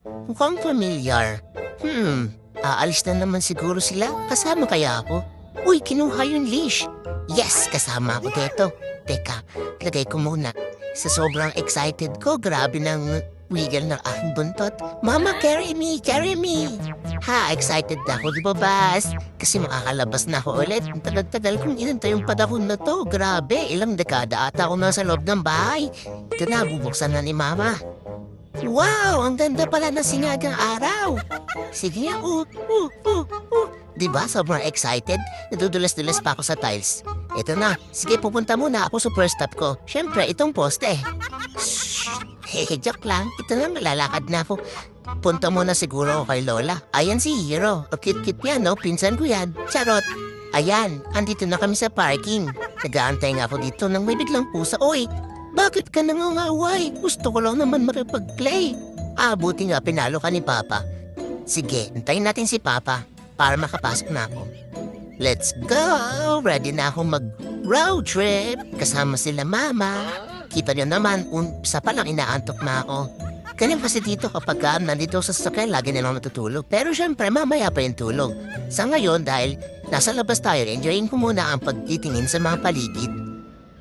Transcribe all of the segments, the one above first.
Mukhang familiar. Aalis na naman siguro sila. Kasama kaya ako? Uy, kinuha yung leash. Yes, kasama ako dito. Teka, lagay ko muna. Sa sobrang excited ko, grabe ng wiggle ng aking buntot. Mama, carry me, carry me. Ha, excited na ako, di ba, Bas? Kasi makakalabas na ako ulit. Ang tagal-tagal kong inantay yung panahon na to. Grabe, ilang dekada ata ako nasa loob ng bahay. Ito na, bubuksan na ni Mama. Wow, ang ganda pala ng singagang araw. Sige nga, Diba, sobrang excited? Nadudulas-dulas pa ako sa tiles. Ito na, sige pupunta muna ako sa first stop ko. Siyempre, itong poste. Shhh, joke lang. Ito na, malalakad na ako. Punta muna siguro ako kay Lola. Ayan si Hero. O cute-cute yan, no? Pinsan ko yan. Charot. Ayan, andito na kami sa parking. Nag-aantay nga ako dito nang may biglang pusa. Oy, bakit ka nangangaway? Gusto ko lang naman makipag-play. Buti nga pinalo ka ni Papa. Sige, antayin natin si Papa para makapasok na ako. Let's go! Ready na ako mag-road trip kasama sila Mama. Kita niyo naman, sa pa lang inaantok na ako. Ganyan kasi dito kapag nandito sa sasakyan, lagi nilang natutulog. Pero syempre, mamaya pa yung tulog. Sa ngayon, dahil nasa labas tayo, enjoyin ko muna ang pagtitingin sa mga paligid.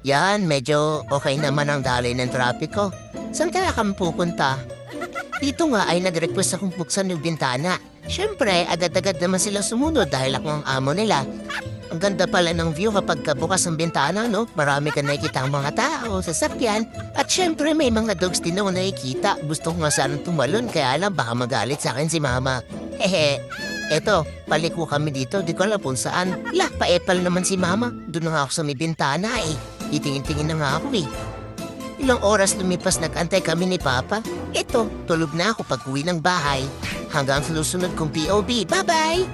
Yan, medyo okay naman ang daloy ng trapiko. Saan kaya kami pupunta? Dito nga ay nag-request akong buksan yung bintana. Siyempre, agad-agad naman sila sumunod dahil ako ang amo nila. Ang ganda pala ng view kapag bukas ang bintana, no? Marami ka nakikita ang mga tao, sasakyan. At siyempre, may mga dogs din ako nakikita. Gusto ko nga sanang tumalon, kaya alam baka magalit sa akin si Mama. Hehe. Eto, paliko kami dito, di ko alam kung saan. Pa-epal naman si Mama. Doon na nga ako sa may bintana eh. Itingin-tingin na nga ako eh. Ilang oras lumipas nag-antay kami ni Papa. Eto, tulog na ako pag uwi ng bahay. Hanggang susunod kong POV. Bye-bye!